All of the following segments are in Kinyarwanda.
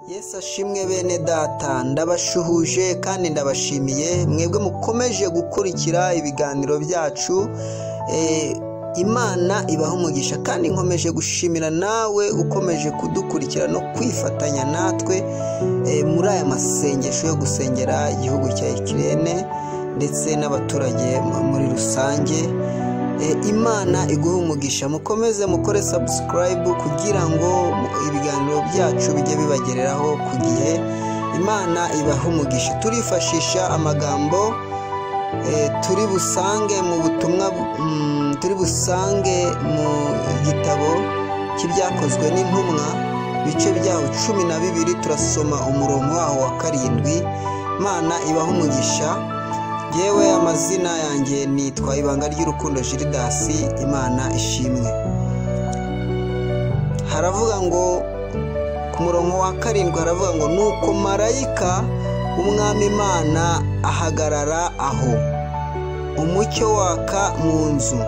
Yesu ashimwe bene data, ndabashuhuje kandi ndabashimiye mwebwe mukomeje gukurikira ibiganiro byacu. Imana ibaha umugisha kandi nkomeje gushimira nawe ukomeje kudukurikira no kwifatanya natwe muri aya masengesho yo gusengera igihugu cya Ukraine ndetse n'abaturage muri rusange. Imana iguha umugisha, mukomeze mukore subscribe kugira ngo ibiganiro byacu bijye bibagereraho ku gihe. Imana ibaha umugisha. Turifashisha amagambo turi busange mu butumwa, turi busange mu gitabo cy'ibyakozwe n'intumwa bice byaho 12, turasoma umurongo waho wa 7. Imana ibaha umugisha. Yewe amazina yanjye nitwa Ibanga ry'Urukundo Gildas. Imana ishimwe. Haravuga ngo ku murongo wa 7 haravuga ngo nuko marayika umwami Imana ahagarara aho, umucyo waka mu nzu.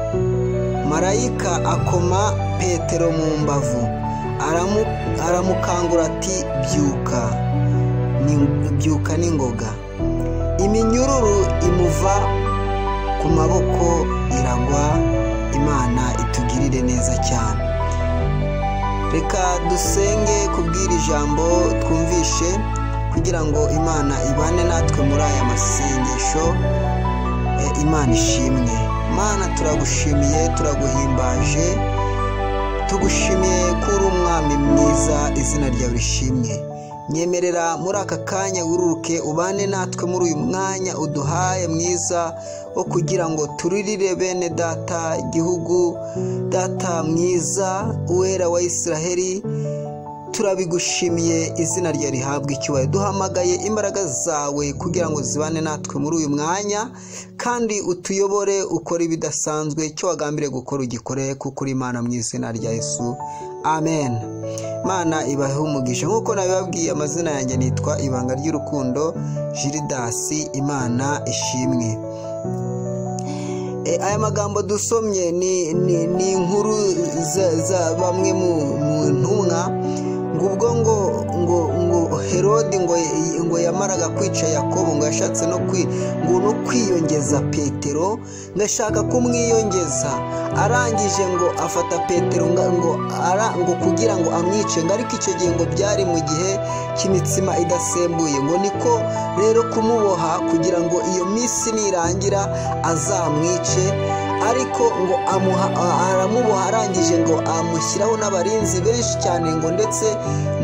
Marayika akoma Petero mu mbavu, aramukangura ati byuka n'ingoga. Iminyururu imuva ku maboko iragwa. Imana itugirire neza cyane. Reka dusenge kubwira ijambo twumvishe kugira ngo Imana ibane natwe muri aya masengesho. Imana ishimwe. Mana turagushimiye, turaguhimbaje, tugushimiye kuri umwami mwiza, izina ryawe rishimwe. Nyemerera muri aka kanya wiruruke ubane natwe muri uyu mwanya uduhaye mwiza wo kugira ngo turirire bene data igihugu. Data mwiza, uwera wa Isiraheli, turabigushimiye, izina ryawe rihabwe icyubahiro. Duhamagaye imbaraga zawe kugira ngo zibane natwe muri uyu mwanya kandi utuyobore, ukora ibidasanzwe. Icyo wagambiriye gukora ugikore kuko uri Imana, mu izina rya Yesu, amen. Mana ibahe umugisha. Nkuko nabibabwiye, amazina yanjye nitwa Ibanga ry'Urukundo Gildas. Imana ishimwe. Aya magambo dusomye ni inkuru za bamwe mu ntumwa. Ngo Herode ngo yamaraga kwica Yakobo, ngo yashatse no kwiyongeza Petero, ngashaka kumwiyongeza. Arangije ngo afata Petero ngo kugira ngo amwice, ngo ariko icyo gihe ngo byari mu gihe cy'imitsima idasembuye. Ngo niko rero kumuboha kugira ngo iyo minsi nirangira azamwice. Ariko ngo aramuboha, arangije ngo amushyiraho n'abarinzi benshi cyane, ngo ndetse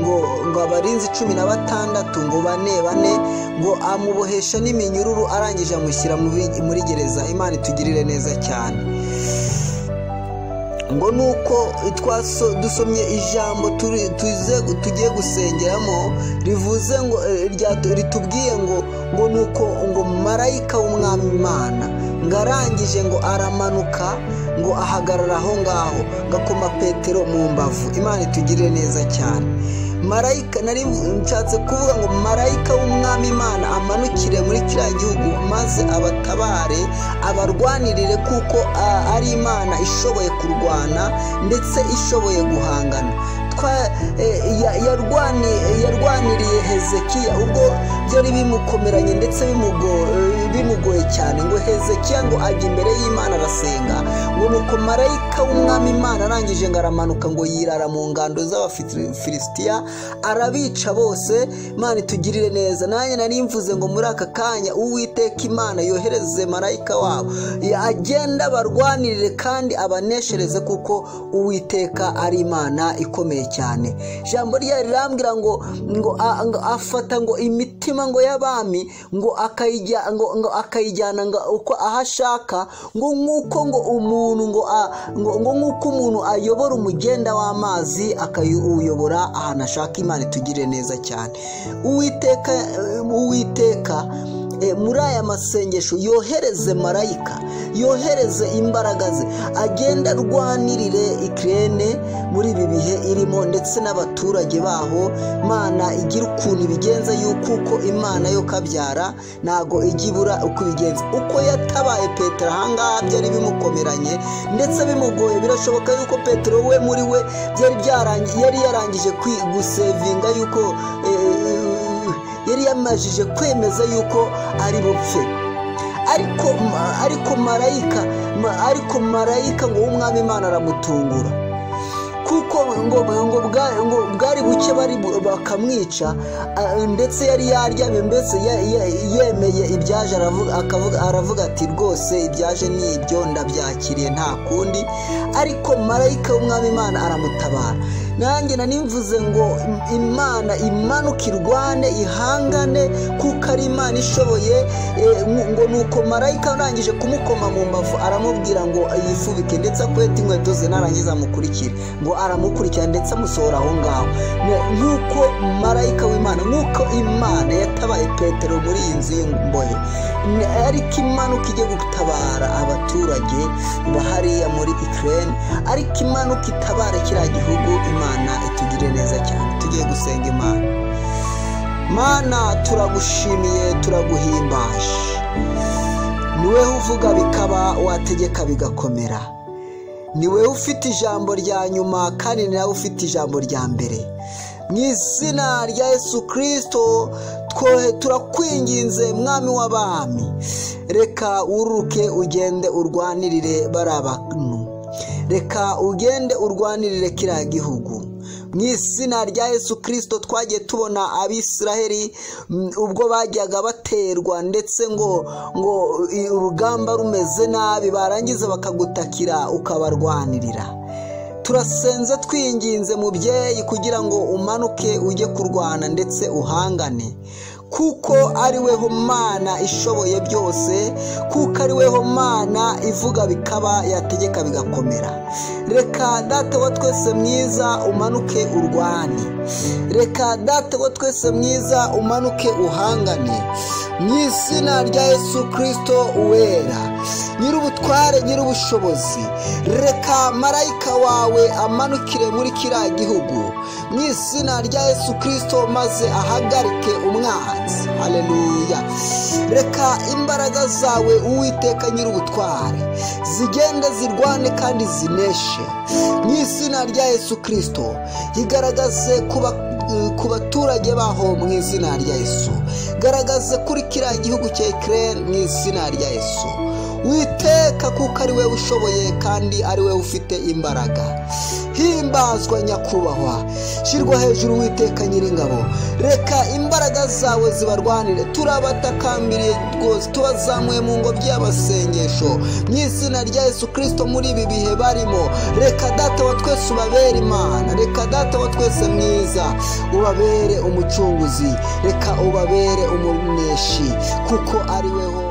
ngo abarinzi 16 ngo bane ngo amubohesha n'iminyururu. Arangije amushyira muri gereza. Imana itugirire neza cyane. Ngo nuko dusomye ijambo tugiye gusengeramo rivuze ngo ritubwiye ngo nuko ngo marayika w'umwami Imana ngarangije ngo aramanuka ngo ahagarara aho ngaho, gakoma Petero mu mbavu. Imana itugirire neza cyane. Marayika, nari nshatse kuvuga ngo marayika w'umwami Imana amanukire muri kiriya gihugu maze abatabare, abarwanirire, kuko ari Imana ishoboye kurwana ndetse ishoboye guhangana. Yarwaniriye Hezekiya ubwo byari bimukomeranye ndetse bimugoye cyane. Ngo Hezekiya ngo ajya imbere y'Imana arasenga, ngo nuko marayika w'umwami Imana arangije ngo aramanuka ngo yirara mu ngando z'Abafilisitiya arabica bose. Imana itugirire neza. Nanjye nari mvuze ngo muri aka kanya Uwiteka Imana yohereze marayika wabo agenda barwanirire kandi abaneshereze, kuko Uwiteka ari Imana ikomeye cyane. Ijambo rye rirambwira ngo afata ngo imitima ngo y'abami ngo akayijyana uko ahashaka, ngo nkuko ngo umuntu ngo nkuko umuntu ayobora umugenda w'amazi akayuyobora ahantu ashaka. Imana itugirire neza cyane. Uwiteka muri aya masengesho yohereze marayika, yohereze imbaraga ze, agenda arwanirire Ukraine muri ibi bihe irimo, ndetse n'abaturage baho. Imana igira ukuntu ibigenza, yuko uko Imana yo kabyara ntago ijya ibura uko ibigenza. Uko yatabaye Petero ahangaha byari bimukomeranye ndetse bimugoye, birashoboka yuko Petero we muri we yari yarangije gusevinga, yuko yari yamajije kwemeza yuko ari bupfe. ariko marayika ngo w'umwami Imana aramutungura, kuko ngo bwari buke bakamwica, ndetse yari yaryamye, mbese yemeye ibyaje, aravuga ati rwose ibyaje ni ibyo, ndabyakiriye nta kundi. Ariko marayika w'umwami Imana aramutabara. Nanjye nanimvuze ngo Imana imanuka irwane ihangane, kuko ari Imana ishoboye. Ngo nuko marayika arangije kumukoma mu mbavu aramubwira ngo yifubike, ndetse akwete inkweto ze, narangiza amukurikire. Ngo aramukurikira ndetse amusohora aho ngaho. Nk'uko marayika w'Imana, nk'uko Imana yatabaye Petero muri iyi nzu y'imbohe, ariko imanuka ijye gutabara abaturage bahariya muri Ukraine, ariko imanuka itabara kiriya gihugu. Imana itugire neza cyane. Tugiye gusenga Imana. Mana, turagushimiye, turaguhimbaje. Niwe uvuga bikaba, wategeka bigakomera. Niwe ufite ijambo rya nyuma, kandi nawe ufite ijambo rya mbere. Mu izina rya Yesu Kristo turakwinginze, mwami w'abami, reka ururuke ugende urwanirire bariya bantu, reka ugende urwanirire kiriya gihugu. Mu izina rya Yesu Kristo twagiye tubona Abisiraheli ubwo bajyaga baterwa, ndetse ngo urugamba rumeze nabi, barangiza bakagutakira ukabarwanirira. Turasenze twinginze mubyeyi, kugira ngo umanuke ujye kurwana ndetse uhangane, kuko ari weho Mana ishoboye byose, kuko ari weho Mana ivuga bikaba, yategeka bigakomera. Reka Data wa twese mwiza umanuke urwane, reka Data wa twese mwiza umanuke uhangane. Mu izina rya Yesu Kristo uwera, nyir'ubutware, nyir'ubushobozi, reka marayika wawe amanukire muri kiriya gihugu, mu izina rya Yesu Kristo, maze ahagarike umwanzi. Haleluya. Reka imbaraga zawe Uwiteka nyir'ubutware zigende zirwane kandi zineshe, mu izina rya Yesu Kristo. Igaragaze ku baturage baho, mu izina rya Yesu. Garagaze kuri kiriya gihugu cya Ukraine, mu izina rya Yesu. Witeka, kuko ari we ushoboye kandi ari we ufite imbaraga. Himbazwa nyakubahwa, shirwa hejuru Witeka nyiringabo. Reka imbaraga zawe zibarwanire. Turabatakambiriye rwose, tubazamuye mu ngobyi y'abasengesho, mu izina rya Yesu Kristo. Muri ibi bihe barimo, reka Data wa twese ubabere Imana, reka Data wa twese mwiza ubabere umucunguzi, reka ubabere umuneshi, kuko ari weho